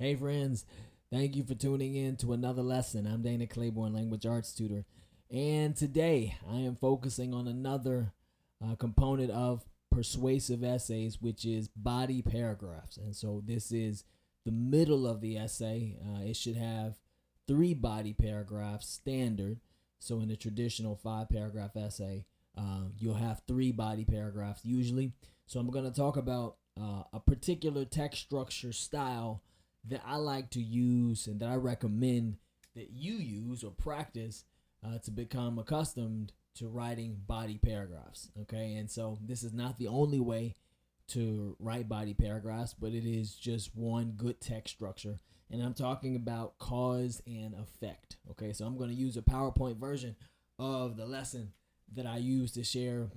Hey friends, thank you for tuning in to another lesson. I'm Dana Claiborne, language arts tutor, and today I am focusing on another component of persuasive essays, which is body paragraphs. And so this is the middle of the essay. It should have three body paragraphs standard. So in a traditional 5 paragraph essay, you'll have three body paragraphs usually. So I'm going to talk about a particular text structure style that I like to use and that I recommend that you use or practice to become accustomed to writing body paragraphs. Okay, and so this is not the only way to write body paragraphs, but it is just one good text structure. And I'm talking about cause and effect. Okay, so I'm going to use a PowerPoint version of the lesson that I use to share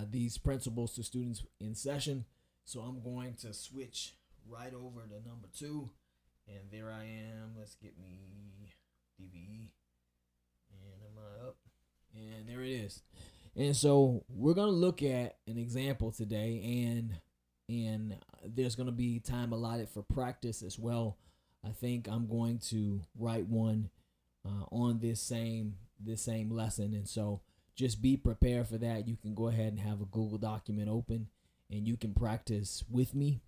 these principles to students in session. So I'm going to switch right over to number 2, and there I am. Let's get me DVE, and am I up? And there it is. And so we're gonna look at an example today, and there's gonna be time allotted for practice as well. I think I'm going to write one on this same lesson, and so just be prepared for that. You can go ahead and have a Google document open, and you can practice with me.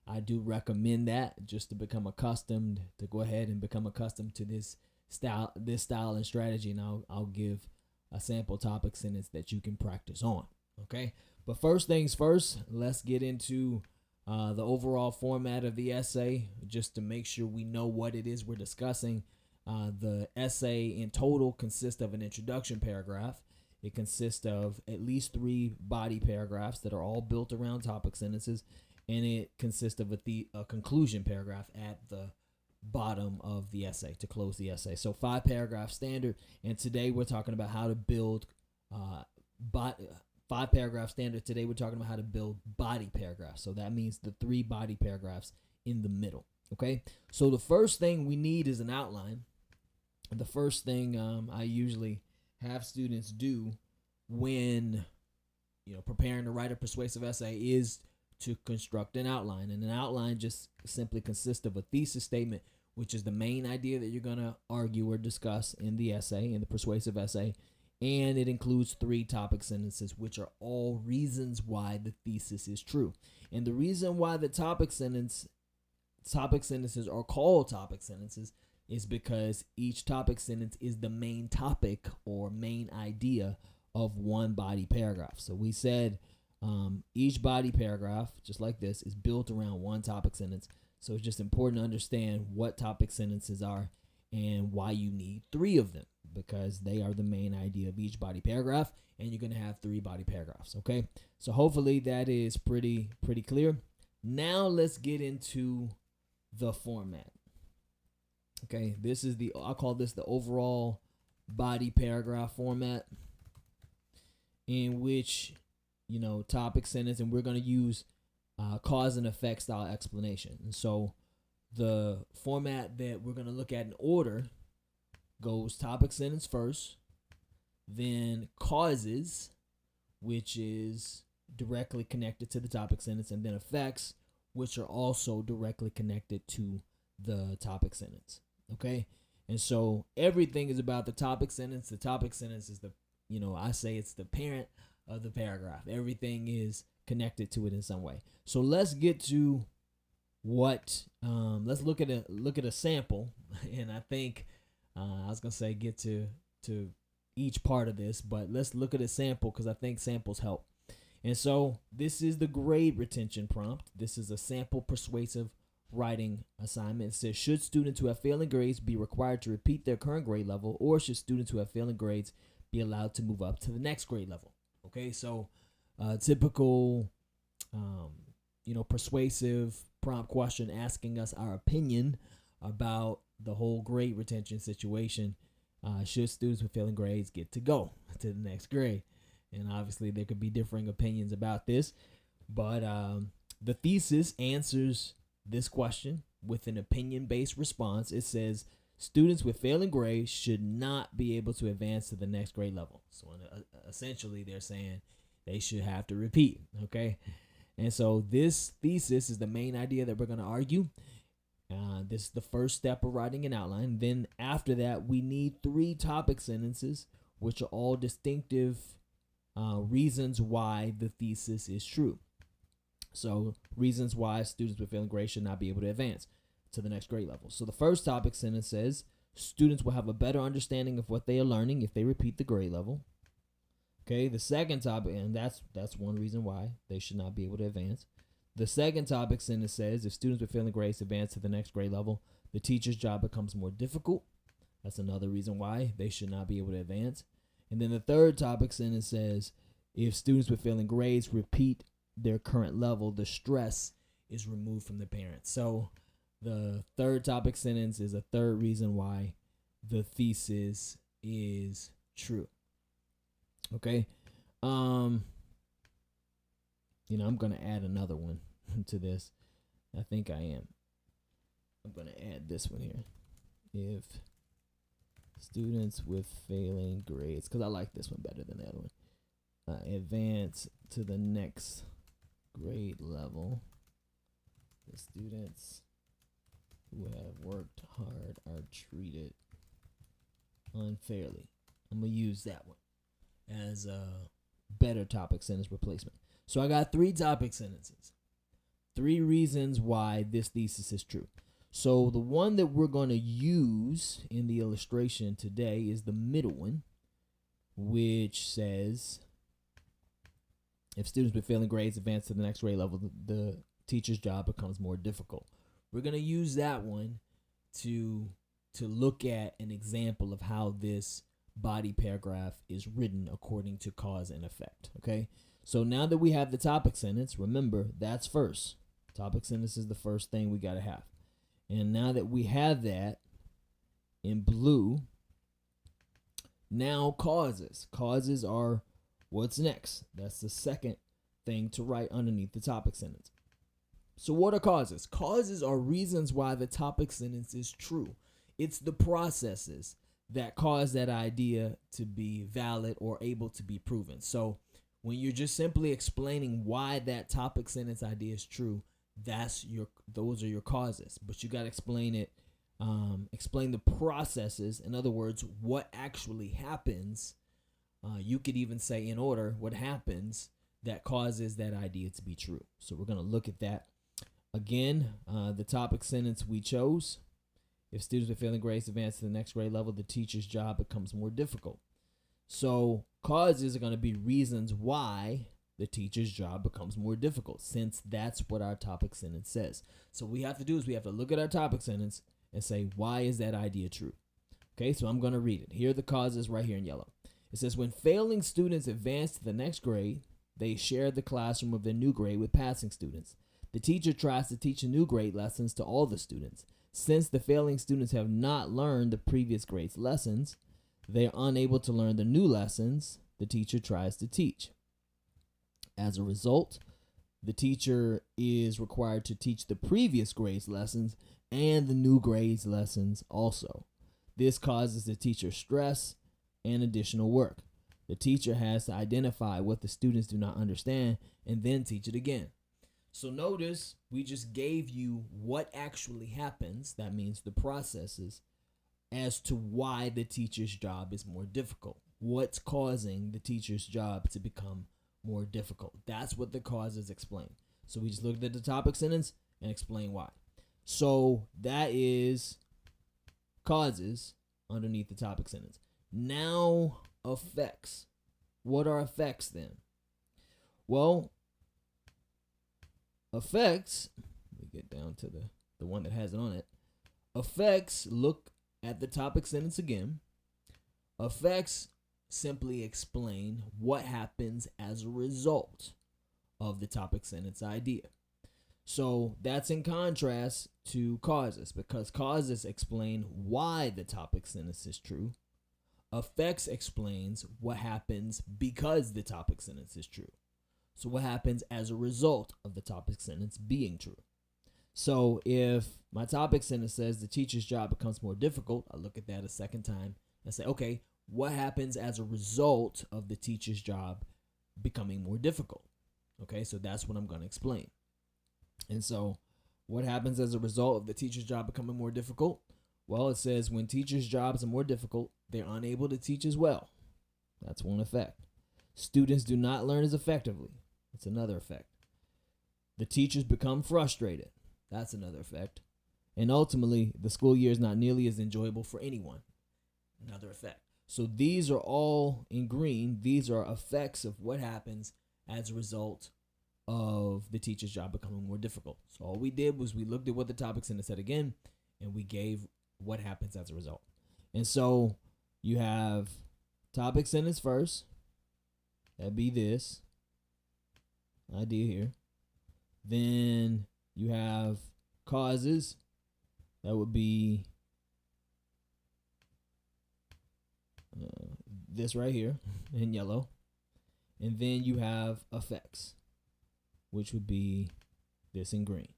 I do recommend that just to become accustomed, to go ahead and become accustomed to this style and strategy. And I'll give a sample topic sentence that you can practice on. Okay. But first things first, let's get into the overall format of the essay, just to make sure we know what it is we're discussing. The essay in total consists of an introduction paragraph. It consists of at least 3 body paragraphs that are all built around topic sentences. And it consists of a conclusion paragraph at the bottom of the essay to close the essay. So 5 paragraph standard. And today we're talking about how to build 5 paragraph standard. Today we're talking about how to build body paragraphs. So that means the 3 body paragraphs in the middle. Okay. So the first thing we need is an outline. The first thing I usually have students do when preparing to write a persuasive essay is to construct an outline. And an outline just simply consists of a thesis statement, which is the main idea that you're going to argue or discuss in the essay, in the persuasive essay. And it includes 3 topic sentences, which are all reasons why the thesis is true. And the reason why the topic sentences are called topic sentences is because each topic sentence is the main topic or main idea of one body paragraph. So we said each body paragraph, just like this, is built around one topic sentence. So it's just important to understand what topic sentences are and why you need 3 of them, because they are the main idea of each body paragraph, and you're going to have 3 body paragraphs. Okay, so hopefully that is pretty clear. Now let's get into the format. Okay, this is I call this the overall body paragraph format, in which topic sentence, and we're going to use cause and effect style explanation. And so the format that we're going to look at in order goes topic sentence first, then causes, which is directly connected to the topic sentence, and then effects, which are also directly connected to the topic sentence. Okay, and so everything is about the topic sentence. The topic sentence is I say it's the parent of the paragraph. Everything is connected to it in some way. So let's get to let's look at a sample. And I think I was gonna say get to each part of this, but let's look at a sample because I think samples help. And so this is the grade retention prompt. This is a sample persuasive writing assignment. It says, should students who have failing grades be required to repeat their current grade level, or should students who have failing grades be allowed to move up to the next grade level? Okay, so typical, persuasive prompt question asking us our opinion about the whole grade retention situation. Should students with failing grades get to go to the next grade? And obviously there could be differing opinions about this, but the thesis answers this question with an opinion-based response. It says, students with failing grades should not be able to advance to the next grade level. So essentially they're saying they should have to repeat. Okay, and so this thesis is the main idea that we're going to argue. This is the first step of writing an outline. Then after that, we need 3 topic sentences, which are all distinctive reasons why the thesis is true. So reasons why students with failing grades should not be able to advance to the next grade level. So the first topic sentence says students will have a better understanding of what they are learning if they repeat the grade level. Okay, the second topic, and that's one reason why they should not be able to advance. The second topic sentence says if students with failing grades advance to the next grade level, the teacher's job becomes more difficult. That's another reason why they should not be able to advance. And then the third topic sentence says if students with failing grades repeat their current level, the stress is removed from the parents. So the third topic sentence is a third reason why the thesis is true. Okay. I'm going to add another one to this. I think I am. I'm going to add this one here. If students with failing grades, because I like this one better than the other one, advance to the next grade level, the students who have worked hard are treated unfairly. I'm going to use that one as a better topic sentence replacement. So I got 3 topic sentences, 3 reasons why this thesis is true. So the one that we're going to use in the illustration today is the middle one, which says if students with failing grades advance to the next grade level, the teacher's job becomes more difficult. We're going to use that one to look at an example of how this body paragraph is written according to cause and effect. Okay, so now that we have the topic sentence, remember that's first. Topic sentence is the first thing we got to have. And now that we have that in blue, now causes. Causes are what's next. That's the second thing to write underneath the topic sentence. So what are causes? Causes are reasons why the topic sentence is true. It's the processes that cause that idea to be valid or able to be proven. So when you're just simply explaining why that topic sentence idea is true, those are your causes. But you got to explain it, explain the processes. In other words, what actually happens. You could even say in order what happens that causes that idea to be true. So we're going to look at that. Again, the topic sentence we chose: if students with failing grades advance to the next grade level, the teacher's job becomes more difficult. So causes are going to be reasons why the teacher's job becomes more difficult, since that's what our topic sentence says. So what we have to do is we have to look at our topic sentence and say, why is that idea true? Okay, so I'm going to read it. Here are the causes right here in yellow. It says, when failing students advance to the next grade, they share the classroom of their new grade with passing students. The teacher tries to teach the new grade lessons to all the students. Since the failing students have not learned the previous grade's lessons, they are unable to learn the new lessons the teacher tries to teach. As a result, the teacher is required to teach the previous grade's lessons and the new grade's lessons also. This causes the teacher stress and additional work. The teacher has to identify what the students do not understand and then teach it again. So notice we just gave you what actually happens, that means the processes, as to why the teacher's job is more difficult. What's causing the teacher's job to become more difficult? That's what the causes explain. So we just looked at the topic sentence and explain why. So that is causes underneath the topic sentence. Now effects. What are effects then? Well, effects, let me get down to the one that has it on it. Effects, look at the topic sentence again. Effects simply explain what happens as a result of the topic sentence idea. So that's in contrast to causes, because causes explain why the topic sentence is true. Effects explains what happens because the topic sentence is true. So what happens as a result of the topic sentence being true? So if my topic sentence says the teacher's job becomes more difficult, I look at that a second time and say, okay, what happens as a result of the teacher's job becoming more difficult? Okay, so that's what I'm going to explain. And so What happens as a result of the teacher's job becoming more difficult? Well, it says when teachers' jobs are more difficult, they're unable to teach as well. That's one effect. Students do not learn as effectively. That's another effect. The teachers become frustrated. That's another effect. And ultimately, the school year is not nearly as enjoyable for anyone. Another effect. So these are all in green. These are effects of what happens as a result of the teacher's job becoming more difficult. So all we did was we looked at what the topic sentence said again, and we gave what happens as a result. And so you have topic sentence first. That'd be this idea here. Then you have causes. That would be this right here in yellow. And then you have effects, which would be this in green.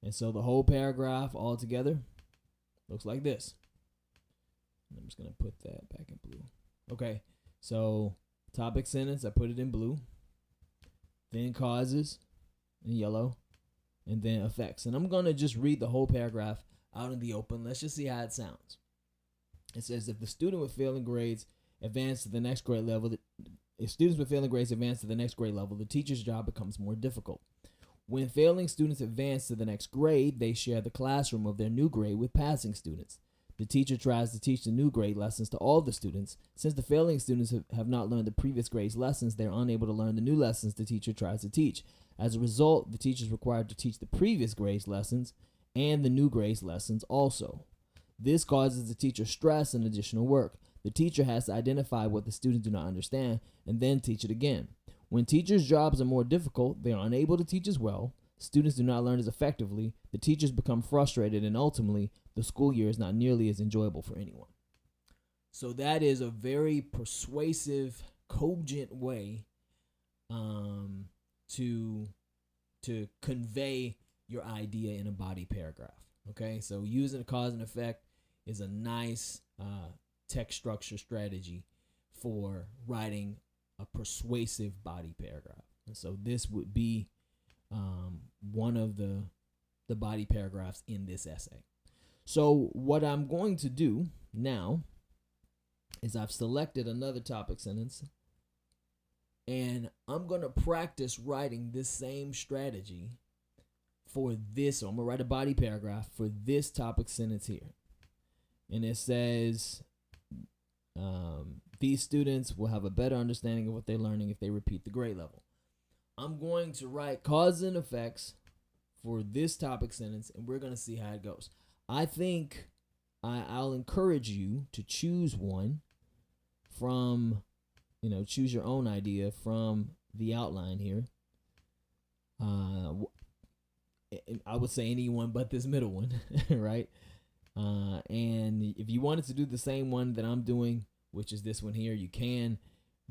And so the whole paragraph all together looks like this. I'm just going to put that back in blue. Okay, so topic sentence, I put it in blue. Then causes in yellow. And then effects. And I'm going to just read the whole paragraph out in the open. Let's just see how it sounds. It says, if the student with failing grades advance to the next grade level, if students with failing grades advance to the next grade level, the teacher's job becomes more difficult. When failing students advance to the next grade, they share the classroom of their new grade with passing students. The teacher tries to teach the new grade lessons to all the students. Since the failing students have not learned the previous grade's lessons, they are unable to learn the new lessons the teacher tries to teach. As a result, the teacher is required to teach the previous grade's lessons and the new grade's lessons also. This causes the teacher stress and additional work. The teacher has to identify what the students do not understand and then teach it again. When teachers' jobs are more difficult, they are unable to teach as well. Students do not learn as effectively. The teachers become frustrated, and ultimately, the school year is not nearly as enjoyable for anyone. So that is a very persuasive, cogent way to convey your idea in a body paragraph. Okay, so using a cause and effect is a nice text structure strategy for writing a persuasive body paragraph. And so this would be one of the body paragraphs in this essay. So what I'm going to do now is I've selected another topic sentence, and I'm going to practice writing this same strategy for this. So I'm going to write a body paragraph for this topic sentence here. And it says, these students will have a better understanding of what they're learning if they repeat the grade level. I'm going to write causes and effects for this topic sentence, and we're going to see how it goes. I think I'll encourage you to choose one from, choose your own idea from the outline here. I would say anyone but this middle one, right? And if you wanted to do the same one that I'm doing, which is this one here, you can,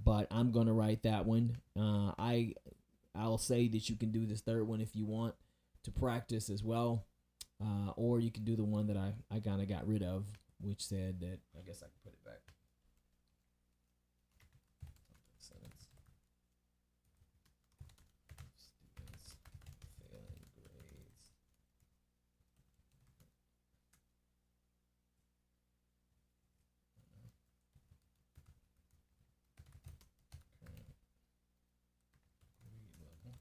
but I'm going to write that one. I'll say that you can do this third one if you want to practice as well. Or you can do the one that I kind of got rid of, which said that, I guess I can put it back. Students failing grades. Current grade level.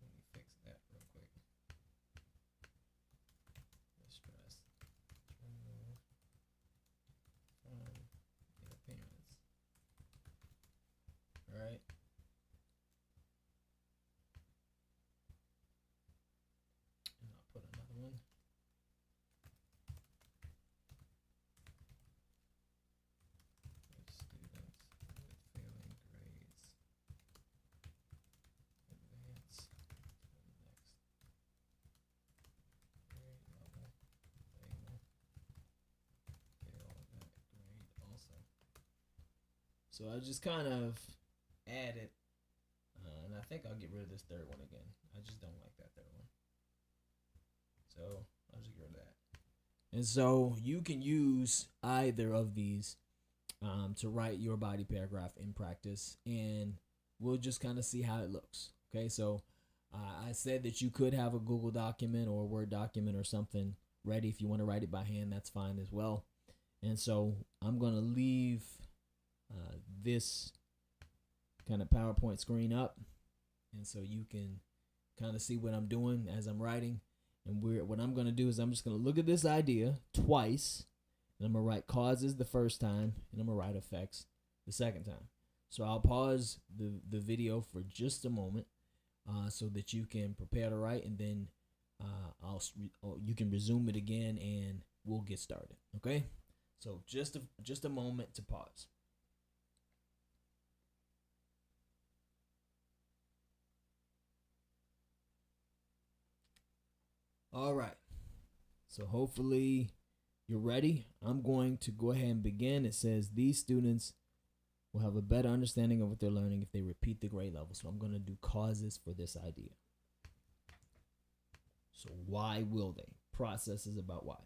Let me fix that real quick. Stress. Remove from the appearance. All right. And I'll put another one. Students with failing grades advance to the next grade level. They will fail that grade also. So I just kind of added, and I think I'll get rid of this third one again. I just don't like that third one. So I'll just get rid of that. And so you can use either of these to write your body paragraph in practice, and we'll just kind of see how it looks. Okay, so I said that you could have a Google document or a Word document or something ready. If you want to write it by hand, that's fine as well. And so I'm going to leave this kind of PowerPoint screen up, and so you can kind of see what I'm doing as I'm writing. And what I'm going to do is I'm just going to look at this idea twice, and I'm going to write causes the first time, and I'm going to write effects the second time. So I'll pause the video for just a moment so that you can prepare to write, and then you can resume it again, and we'll get started. Okay? So just a moment to pause. All right. So hopefully you're ready. I'm going to go ahead and begin. It says these students will have a better understanding of what they're learning if they repeat the grade level. So I'm going to do causes for this idea. So why will they? Process is about why.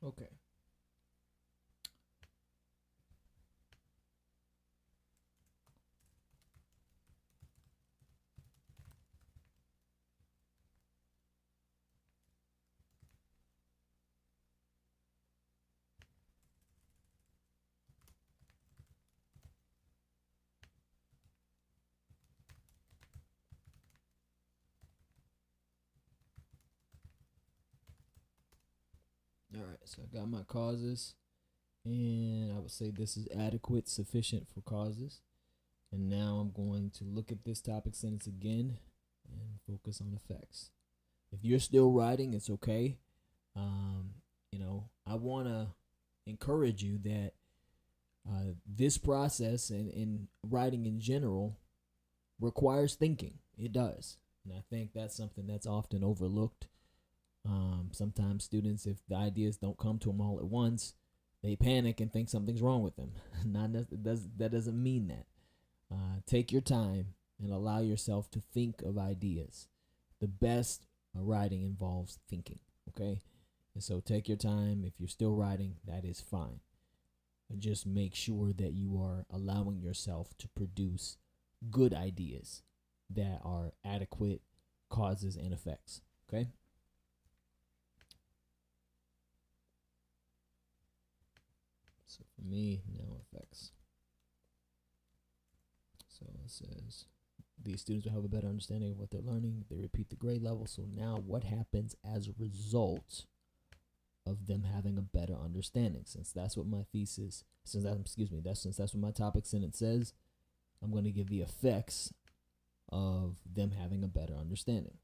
Okay. All right. So I got my causes, and I would say this is adequate, sufficient for causes. And now I'm going to look at this topic sentence again and focus on effects. If you're still writing, it's okay. Um, I want to encourage you that this process and writing in general requires thinking. It does. And I think that's something that's often overlooked. Sometimes students, if the ideas don't come to them all at once, they panic and think something's wrong with them. That doesn't mean that. Take your time and allow yourself to think of ideas. The best writing involves thinking, okay? And so take your time. If you're still writing, that is fine. But just make sure that you are allowing yourself to produce good ideas that are adequate causes and effects, okay? So for me, now effects. So it says these students will have a better understanding of what they're learning. They repeat the grade level. So now what happens as a result of them having a better understanding? Since that's what my thesis, since that's what my topic sentence says, I'm going to give the effects of them having a better understanding.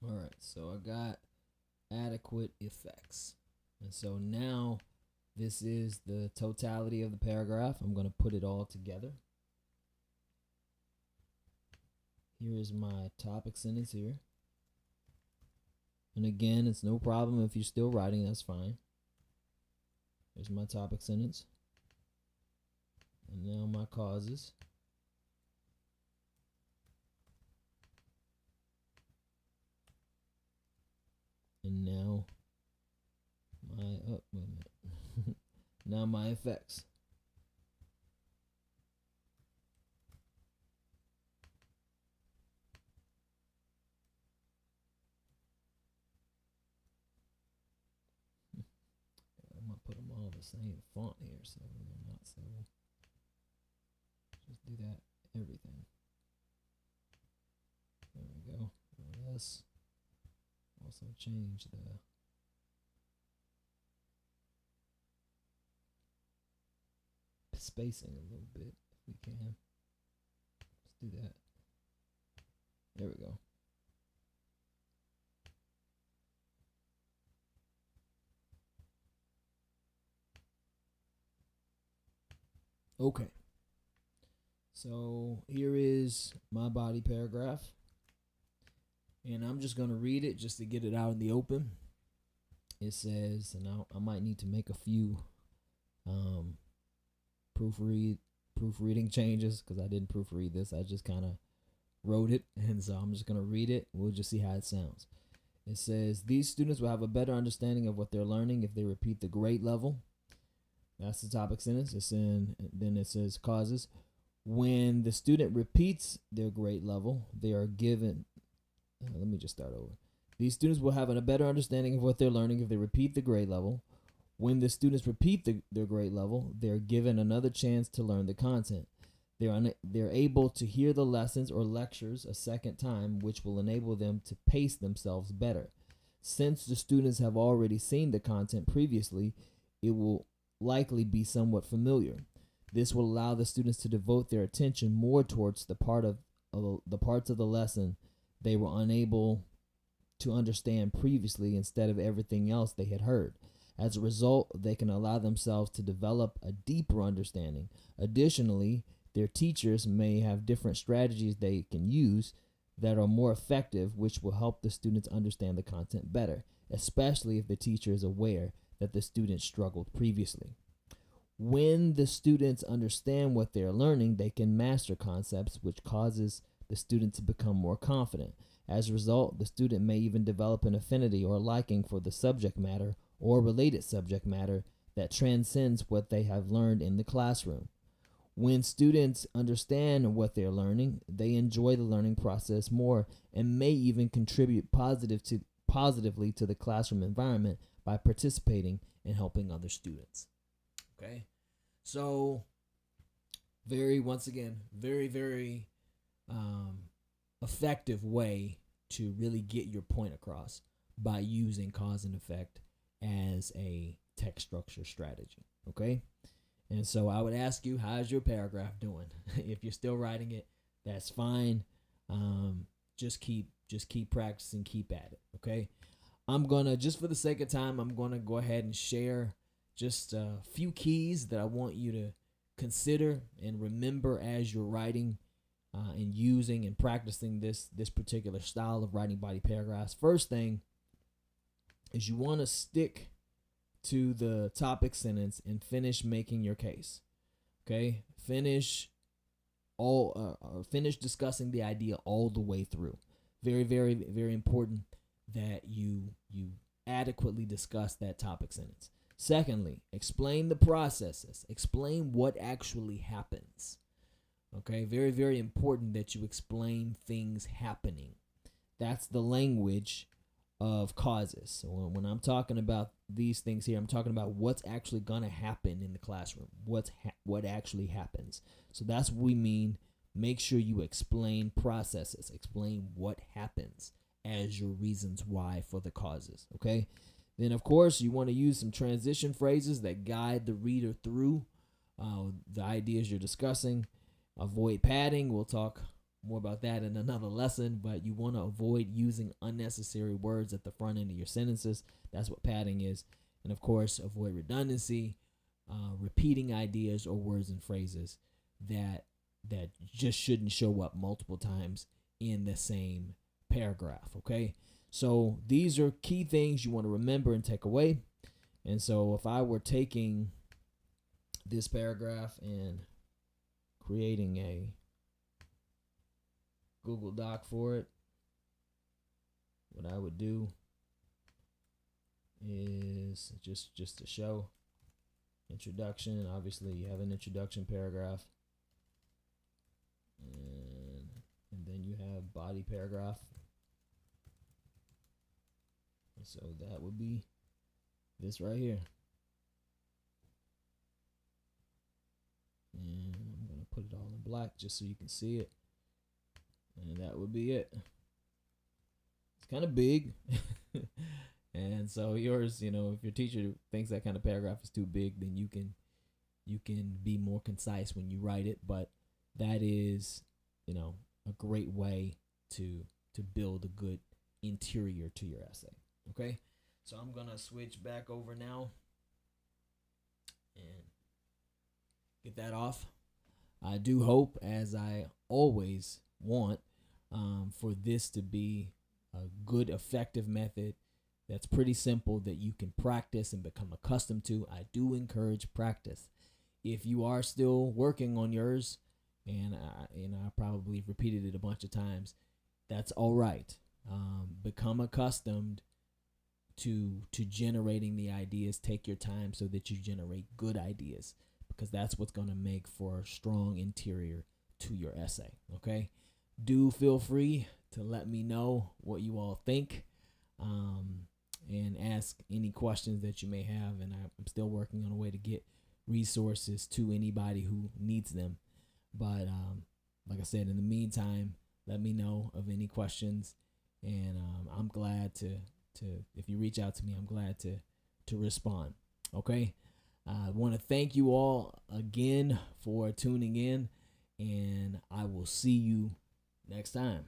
All right, so I got adequate effects. And so now This is the totality of the paragraph. I'm going to put it all together. Here is my topic sentence here. And again, it's no problem if you're still writing, that's fine. Here's my topic sentence. And now my causes. And now my, oh, wait a minute. Now my effects. I'm going to put them all the same font here, so they're not so. Just do that, everything. There we go. Let's also change the spacing a little bit if we can. Let's do that. There we go. Okay. So here is my body paragraph. And I'm just going to read it just to get it out in the open. It says, and I might need to make a few proofreading changes because I didn't proofread this. I just kind of wrote it. And so I'm just going to read it. We'll just see how it sounds. It says, these students will have a better understanding of what they're learning if they repeat the grade level. That's the topic sentence. Then it says causes. When the student repeats their grade level, they are given. Let me just start over. These students will have a better understanding of what they're learning if they repeat the grade level. When the students repeat their grade level, they're given another chance to learn the content. They're able to hear the lessons or lectures a second time, which will enable them to pace themselves better. Since the students have already seen the content previously, it will likely be somewhat familiar. This will allow the students to devote their attention more towards the parts of the lesson they were unable to understand previously instead of everything else they had heard. As a result, they can allow themselves to develop a deeper understanding. Additionally, their teachers may have different strategies they can use that are more effective, which will help the students understand the content better, especially if the teacher is aware that the student struggled previously. When the students understand what they're learning, they can master concepts, which causes the student to become more confident. As a result, the student may even develop an affinity or liking for the subject matter or related subject matter that transcends what they have learned in the classroom. When students understand what they're learning, they enjoy the learning process more and may even contribute positively to the classroom environment by participating and helping other students. Okay, so very effective way to really get your point across by using cause and effect as a text structure strategy. Okay, and so I would ask you, how's your paragraph doing? If you're still writing it, that's fine. Just keep practicing, keep at it. Okay, I'm gonna, just for the sake of time, I'm gonna go ahead and share just a few keys that I want you to consider and remember as you're writing and using and practicing this particular style of writing body paragraphs. First thing is you want to stick to the topic sentence and finish making your case. Okay, finish discussing the idea all the way through. Very, very, very important that you adequately discuss that topic sentence. Secondly, explain the processes. Explain what actually happens. Okay, very, very important that you explain things happening. That's the language of causes. So when I'm talking about these things here, I'm talking about what's actually going to happen in the classroom. What actually happens. So that's what we mean. Make sure you explain processes. Explain what happens as your reasons why for the causes. Okay. Then, of course, you want to use some transition phrases that guide the reader through the ideas you're discussing. Avoid padding. We'll talk more about that in another lesson, but you want to avoid using unnecessary words at the front end of your sentences. That's what padding is. And of course, avoid redundancy, repeating ideas or words and phrases that just shouldn't show up multiple times in the same paragraph. Okay, so these are key things you want to remember and take away. And so if I were taking this paragraph and creating a Google Doc for it, what I would do is just to show introduction. Obviously, you have an introduction paragraph, and then you have body paragraph. And so that would be this right here. And I'm going to put it all in black just so you can see it. And that would be it. It's kind of big. And so yours, if your teacher thinks that kind of paragraph is too big, then you can be more concise when you write it. But that is, a great way to build a good interior to your essay. Okay? So I'm going to switch back over now and get that off. I do hope, as I always want, for this to be a good, effective method that's pretty simple that you can practice and become accustomed to. I do encourage practice. If you are still working on yours, and I probably repeated it a bunch of times, that's all right. Become accustomed to generating the ideas. Take your time so that you generate good ideas, because that's what's going to make for a strong interior to your essay. Okay? Do feel free to let me know what you all think, and ask any questions that you may have. And I'm still working on a way to get resources to anybody who needs them. But like I said, in the meantime, let me know of any questions, and I'm glad to if you reach out to me, I'm glad to respond. Okay? I want to thank you all again for tuning in, and I will see you next time.